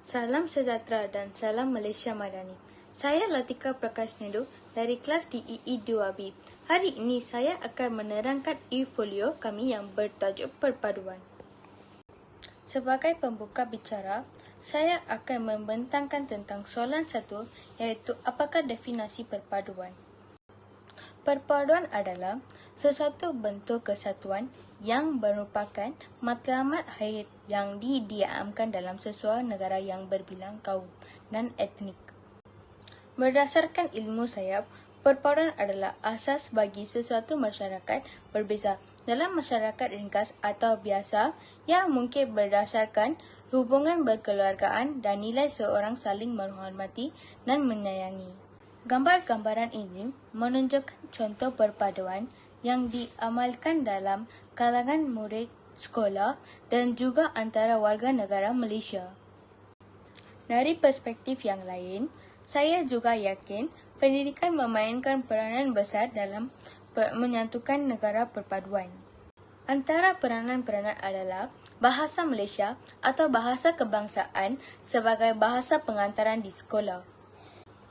Salam sejahtera dan salam Malaysia Madani. Saya Latika Prakash Nedu dari kelas DEE 2B. Hari ini saya akan menerangkan e-folio kami yang bertajuk perpaduan. Sebagai pembuka bicara, saya akan membentangkan tentang soalan 1 iaitu apakah definisi perpaduan. Perpaduan adalah sesuatu bentuk kesatuan yang merupakan matlamat akhir yang didiamkan dalam sesuatu negara yang berbilang kaum dan etnik. Berdasarkan ilmu saya, perpaduan adalah asas bagi sesuatu masyarakat berbeza dalam masyarakat ringkas atau biasa yang mungkin berdasarkan hubungan berkeluargaan dan nilai seorang saling menghormati dan menyayangi. Gambar-gambaran ini menunjukkan contoh perpaduan yang diamalkan dalam kalangan murid sekolah dan juga antara warga negara Malaysia. Dari perspektif yang lain, saya juga yakin pendidikan memainkan peranan besar dalam menyatukan negara perpaduan. Antara peranan-peranan adalah bahasa Malaysia atau bahasa kebangsaan sebagai bahasa pengantaran di sekolah.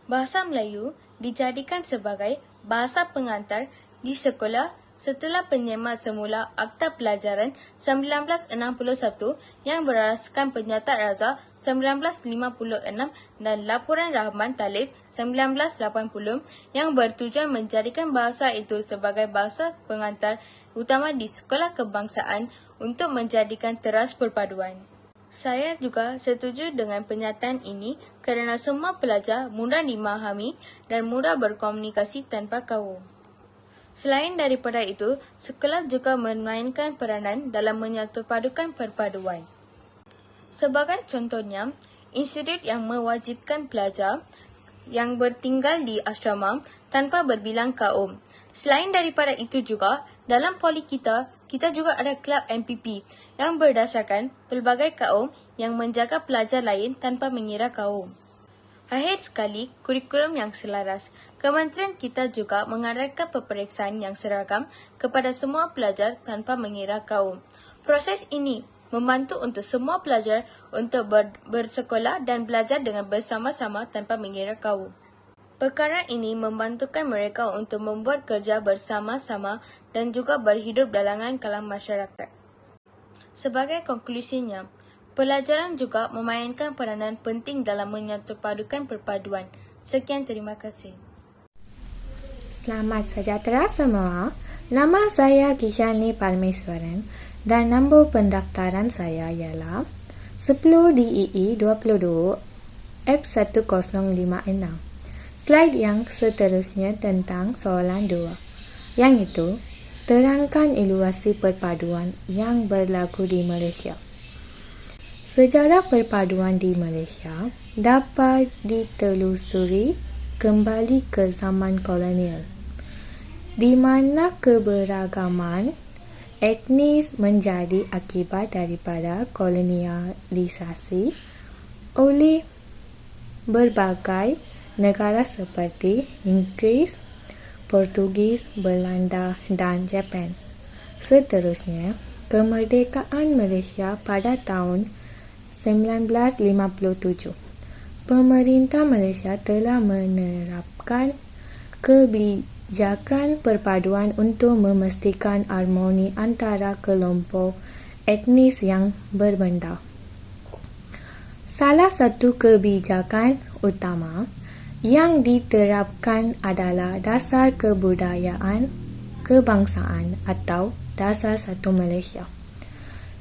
Bahasa Melayu dijadikan sebagai bahasa pengantar di sekolah setelah penyemat semula Akta Pelajaran 1961 yang berasaskan Penyataan Raza 1956 dan Laporan Rahman Talib 1980 yang bertujuan menjadikan bahasa itu sebagai bahasa pengantar utama di sekolah kebangsaan untuk menjadikan teras perpaduan. Saya juga setuju dengan pernyataan ini kerana semua pelajar mudah dimahami dan mudah berkomunikasi tanpa kaum. Selain daripada itu, sekolah juga memainkan peranan dalam menyatupadukan perpaduan. Sebagai contohnya, institut yang mewajibkan pelajar yang bertinggal di asrama tanpa berbilang kaum. Selain daripada itu juga, dalam poli kita juga ada kelab MPP yang berdasarkan pelbagai kaum yang menjaga pelajar lain tanpa mengira kaum. Akhir sekali, kurikulum yang selaras. Kementerian kita juga mengadakan peperiksaan yang seragam kepada semua pelajar tanpa mengira kaum. Proses ini membantu untuk semua pelajar untuk bersekolah dan belajar dengan bersama-sama tanpa mengira kaum. Perkara ini membantukan mereka untuk membuat kerja bersama-sama dan juga berhidup dalam kalangan masyarakat. Sebagai konklusinya, pelajaran juga memainkan peranan penting dalam menyatupadukan perpaduan. Sekian, terima kasih. Selamat sejahtera semua. Nama saya Kishani Parmeswaran dan nombor pendaftaran saya ialah 10 DEE 22 F1056. Slide yang seterusnya tentang soalan 2, yang itu terangkan ilustrasi perpaduan yang berlaku di Malaysia. Sejarah perpaduan di Malaysia dapat ditelusuri kembali ke zaman kolonial, di mana keberagaman etnis menjadi akibat daripada kolonialisasi oleh berbagai negara seperti Inggeris, Portugis, Belanda dan Jepun. Seterusnya, kemerdekaan Malaysia pada tahun 1957. Pemerintah Malaysia telah menerapkan kebijakan perpaduan untuk memastikan harmoni antara kelompok etnis yang berbeza. Salah satu kebijakan utama yang diterapkan adalah dasar kebudayaan kebangsaan atau dasar satu Malaysia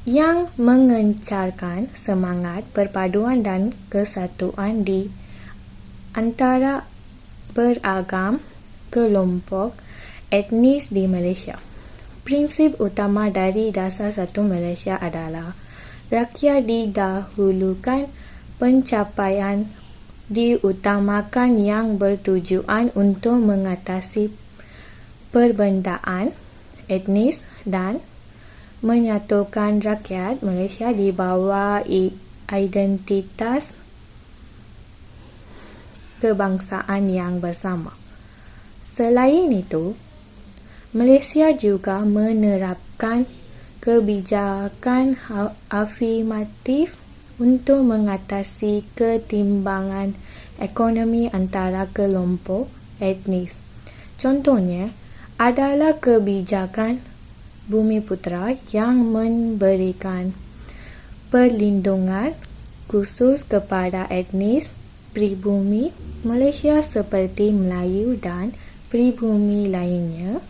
yang mengencarkan semangat perpaduan dan kesatuan di antara beragam kelompok etnis di Malaysia. Prinsip utama dari dasar satu Malaysia adalah rakyat didahulukan, pencapaian diutamakan yang bertujuan untuk mengatasi perbezaan etnis dan menyatukan rakyat Malaysia di bawah identitas kebangsaan yang bersama. Selain itu, Malaysia juga menerapkan kebijakan afirmatif untuk mengatasi ketimbangan ekonomi antara kelompok etnis. Contohnya adalah kebijakan Bumiputera yang memberikan perlindungan khusus kepada etnis pribumi Malaysia seperti Melayu dan pribumi lainnya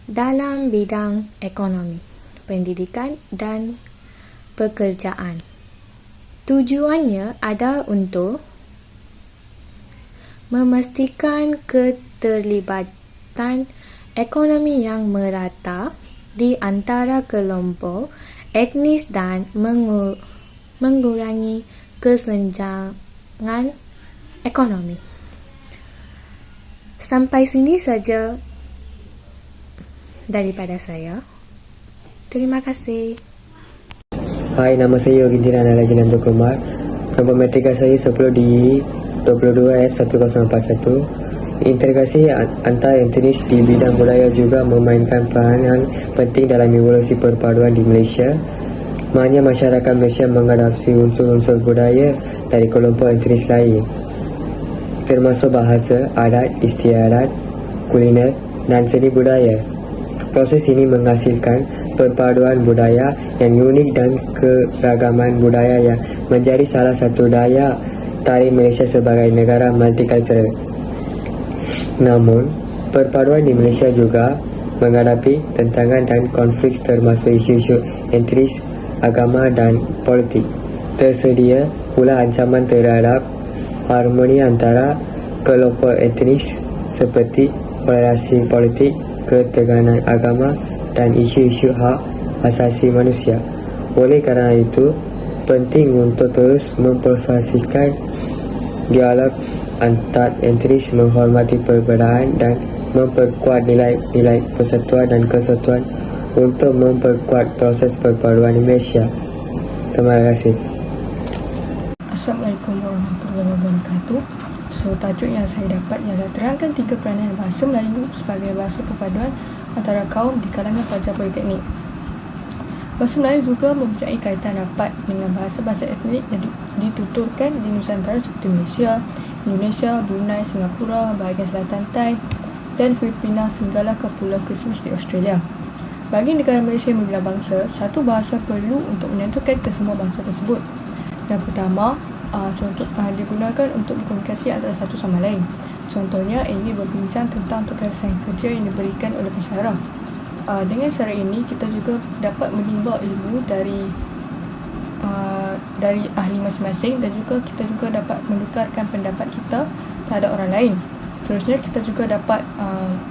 dalam bidang ekonomi, pendidikan dan pekerjaan. Tujuannya adalah untuk memastikan keterlibatan ekonomi yang merata di antara kelompok etnis dan mengurangi kesenjangan ekonomi. Sampai sini saja daripada saya. Terima kasih. Hai, nama saya Yogi Tirana lagi Nanto Kumar. Nombor matrika saya 10DE 22F1041. Integrasi antar etnis di bidang budaya juga memainkan peranan penting dalam evolusi perpaduan di Malaysia. Maknanya masyarakat Malaysia mengadopsi unsur-unsur budaya dari kelompok etnis lain, termasuk bahasa, adat, istiadat, kuliner dan seni budaya. Proses ini menghasilkan perpaduan budaya yang unik dan keragaman budaya yang menjadi salah satu daya tarik Malaysia sebagai negara multicultural. Namun, perpaduan di Malaysia juga menghadapi tantangan dan konflik termasuk isu-isu etnis, agama dan politik. Tersedia pula ancaman terhadap harmoni antara kelompok etnis seperti polarisasi politik, ketegangan agama dan isu-isu hak asasi manusia. Oleh kerana itu, penting untuk terus mempersuasikan dialog antar etnis, menghormati perbezaan dan memperkuat nilai-nilai persatuan dan kesatuan untuk memperkuat proses perpaduan di Malaysia. Terima kasih. Assalamualaikum warahmatullahi wabarakatuh. So, tajuk yang saya dapat ialah terangkan 3 peranan bahasa Melayu sebagai bahasa perpaduan antara kaum di kalangan pelajar politeknik. Bahasa Melayu juga mempunyai kaitan rapat dengan bahasa-bahasa etnik yang dituturkan di Nusantara seperti Malaysia, Indonesia, Brunei, Singapura, bahagian selatan Thai dan Filipina sehinggalah ke Pulau Christmas di Australia. Bagi negara Malaysia yang berbelah bangsa, satu bahasa perlu untuk menyatukan kesemua bangsa tersebut. Yang pertama, digunakan untuk berkomunikasi antara satu sama lain. Contohnya, ini berbincang tentang tugasan kerja yang diberikan oleh pensyarah. Dengan cara ini, kita juga dapat menimba ilmu dari ahli masing-masing dan juga kita juga dapat menukarkan pendapat kita terhadap orang lain. Seterusnya, kita juga dapat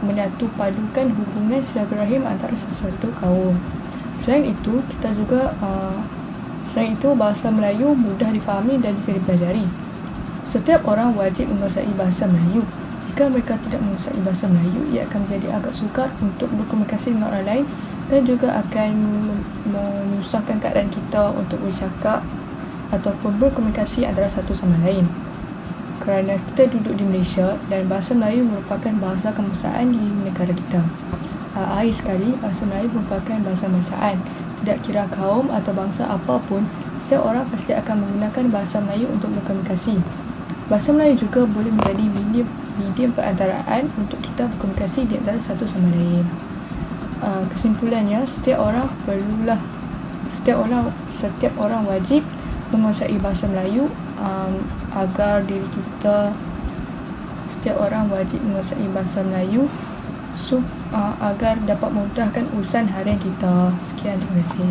menyatu padukan hubungan silaturahim antara sesuatu kaum. Selain itu, bahasa Melayu mudah difahami dan juga dipelajari. Setiap orang wajib menguasai bahasa Melayu. Jika mereka tidak menguasai bahasa Melayu, ia akan menjadi agak sukar untuk berkomunikasi dengan orang lain dan juga akan menyusahkan keadaan kita untuk bercakap ataupun berkomunikasi antara satu sama lain. Kerana kita duduk di Malaysia dan bahasa Melayu merupakan bahasa kebangsaan di negara kita. Akhir sekali, bahasa Melayu merupakan bahasa kebangsaan. Tidak kira kaum atau bangsa apapun, setiap orang pasti akan menggunakan bahasa Melayu untuk berkomunikasi. Bahasa Melayu juga boleh menjadi medium perantaraan untuk kita berkomunikasi di antara satu sama lain. Kesimpulannya, setiap orang wajib menguasai bahasa Melayu agar agar dapat memudahkan urusan harian kita. Sekian, terima kasih.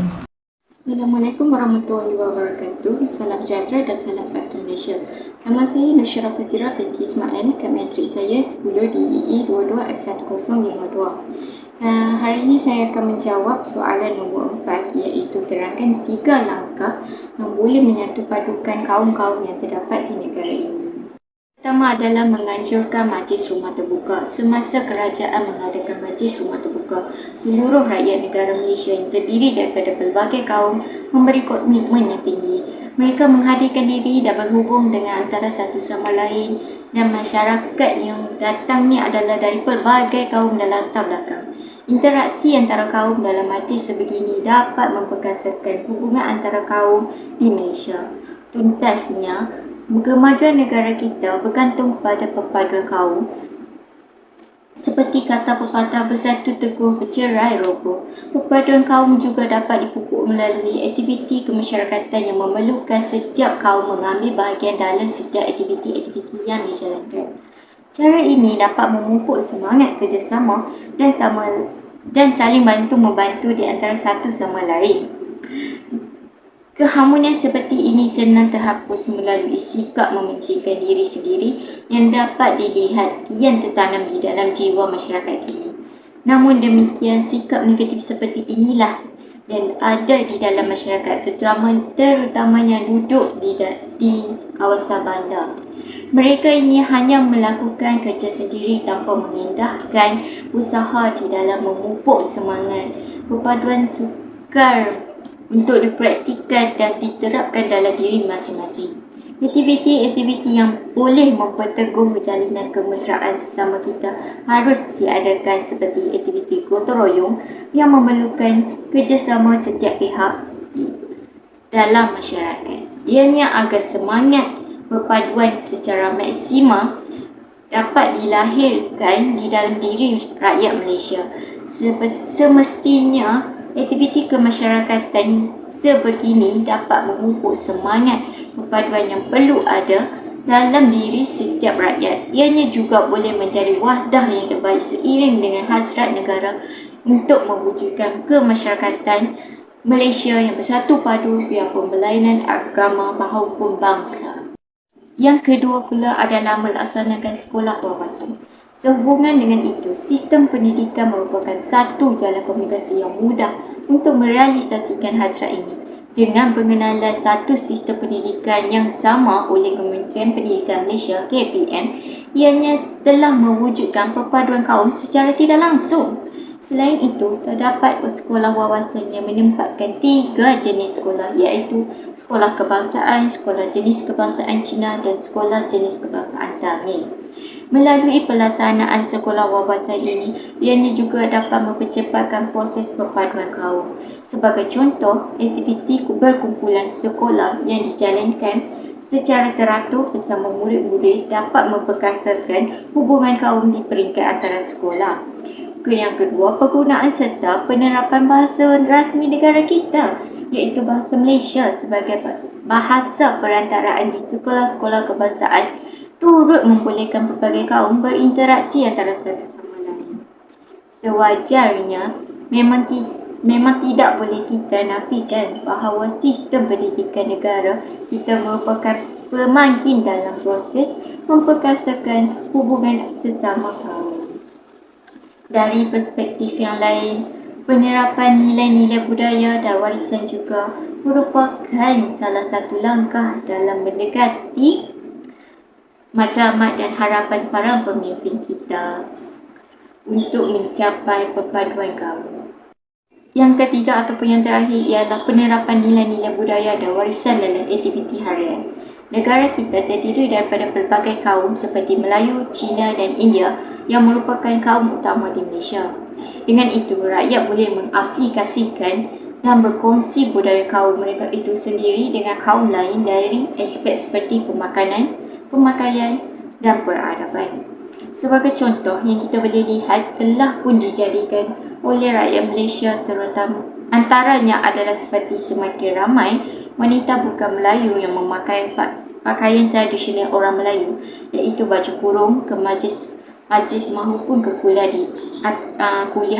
Assalamualaikum warahmatullahi wabarakatuh. Salam sejahtera dan salam satu Malaysia. Nama saya Nusyirah Fazira binti Ismail. Matrik saya 10DE 22F1052. Hari ini saya akan menjawab soalan nombor 4, iaitu terangkan 3 langkah yang boleh menyatu padukan kaum-kaum yang terdapat di negara ini. Pertama adalah menganjurkan majlis rumah terbuka. Semasa kerajaan mengadakan majlis rumah terbuka, seluruh rakyat negara Malaysia yang terdiri daripada pelbagai kaum memberi komitmen yang tinggi. Mereka menghadirkan diri dan berhubung dengan antara satu sama lain, dan masyarakat yang datang ni adalah dari pelbagai kaum dan latar belakang. Interaksi antara kaum dalam majlis sebegini dapat memperkasakan hubungan antara kaum di Malaysia. tuntasnya, kemajuan negara kita bergantung pada perpaduan kaum. Seperti kata pepatah, bersatu teguh, bercerai roboh. Perpaduan kaum juga dapat dipupuk melalui aktiviti kemasyarakatan yang memerlukan setiap kaum mengambil bahagian dalam setiap aktiviti-aktiviti yang dijalankan. Cara ini dapat memupuk semangat kerjasama dan saling bantu-membantu di antara satu sama lain. Keharmonian seperti ini senang terhapus melalui sikap mementingkan diri sendiri yang dapat dilihat kian tertanam di dalam jiwa masyarakat kini. Namun demikian, sikap negatif seperti inilah yang ada di dalam masyarakat, terutamanya duduk di kawasan bandar. Mereka ini hanya melakukan kerja sendiri tanpa mengindahkan usaha di dalam memupuk semangat perpaduan sukar untuk dipraktikkan dan diterapkan dalam diri masing-masing. Aktiviti-aktiviti yang boleh memperteguh jalinan kemesraan sesama kita harus diadakan, seperti aktiviti gotong royong yang memerlukan kerjasama setiap pihak dalam masyarakat. Ianya agar semangat perpaduan secara maksima dapat dilahirkan di dalam diri rakyat Malaysia. Semestinya aktiviti kemasyarakatan sebegini dapat memupuk semangat perpaduan yang perlu ada dalam diri setiap rakyat. Ianya juga boleh menjadi wahdah yang terbaik seiring dengan hasrat negara untuk mewujudkan kemasyarakatan Malaysia yang bersatu padu biarpun berlainan agama maupun bangsa. Yang kedua pula adalah melaksanakan sekolah wawasan. Sehubungan dengan itu, sistem pendidikan merupakan satu jalan komunikasi yang mudah untuk merealisasikan hasrat ini. Dengan pengenalan satu sistem pendidikan yang sama oleh Kementerian Pendidikan Malaysia (KPM), ianya telah mewujudkan perpaduan kaum secara tidak langsung. Selain itu, terdapat sekolah wawasan yang menempatkan 3 jenis sekolah, iaitu sekolah kebangsaan, sekolah jenis kebangsaan Cina dan sekolah jenis kebangsaan Tamil. Melalui pelaksanaan sekolah wawasan ini, ianya juga dapat mempercepatkan proses perpaduan kaum. Sebagai contoh, aktiviti berkumpulan sekolah yang dijalankan secara teratur bersama murid-murid dapat memperkasarkan hubungan kaum di peringkat antara sekolah. Yang kedua, penggunaan serta penerapan bahasa rasmi negara kita, iaitu bahasa Malaysia sebagai bahasa perantaraan di sekolah-sekolah kebangsaan, turut membolehkan pelbagai kaum berinteraksi antara satu sama lain. Sewajarnya, memang tidak boleh kita nafikan bahawa sistem pendidikan negara kita merupakan pemangkin dalam proses memperkasakan hubungan sesama kaum. Dari perspektif yang lain, penerapan nilai-nilai budaya dan warisan juga merupakan salah satu langkah dalam mendekati matlamat dan harapan para pemimpin kita untuk mencapai perpaduan kaum. Yang ketiga ataupun yang terakhir ialah penerapan nilai-nilai budaya dan warisan dalam aktiviti harian. Negara kita terdiri daripada pelbagai kaum seperti Melayu, Cina dan India yang merupakan kaum utama di Malaysia. Dengan itu, rakyat boleh mengaplikasikan dan berkongsi budaya kaum mereka itu sendiri dengan kaum lain dari aspek seperti pemakanan, pemakaian dan peradaban. Sebagai contoh yang kita boleh lihat telah pun dijadikan oleh rakyat Malaysia, terutama antaranya adalah seperti semakin ramai wanita bukan Melayu yang memakai pakaian tradisional orang Melayu, iaitu baju kurung ke majlis maupun ke kuliah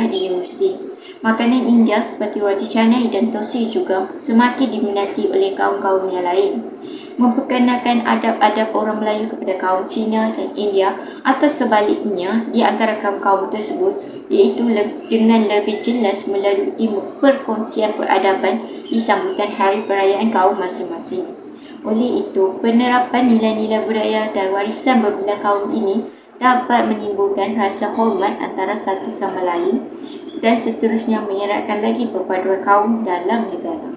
di universiti. Makanan India seperti roti canai dan tosi juga semakin diminati oleh kaum-kaum yang lain. Memperkenalkan adab-adab orang Melayu kepada kaum Cina dan India atau sebaliknya di antara kaum-kaum tersebut, iaitu dengan lebih jelas melalui perkongsian peradaban di sambutan hari perayaan kaum masing-masing. Oleh itu, penerapan nilai-nilai budaya dan warisan berbelah kaum ini dapat menimbulkan rasa hormat antara satu sama lain dan seterusnya menyeratkan lagi perpaduan kaum dalam negara.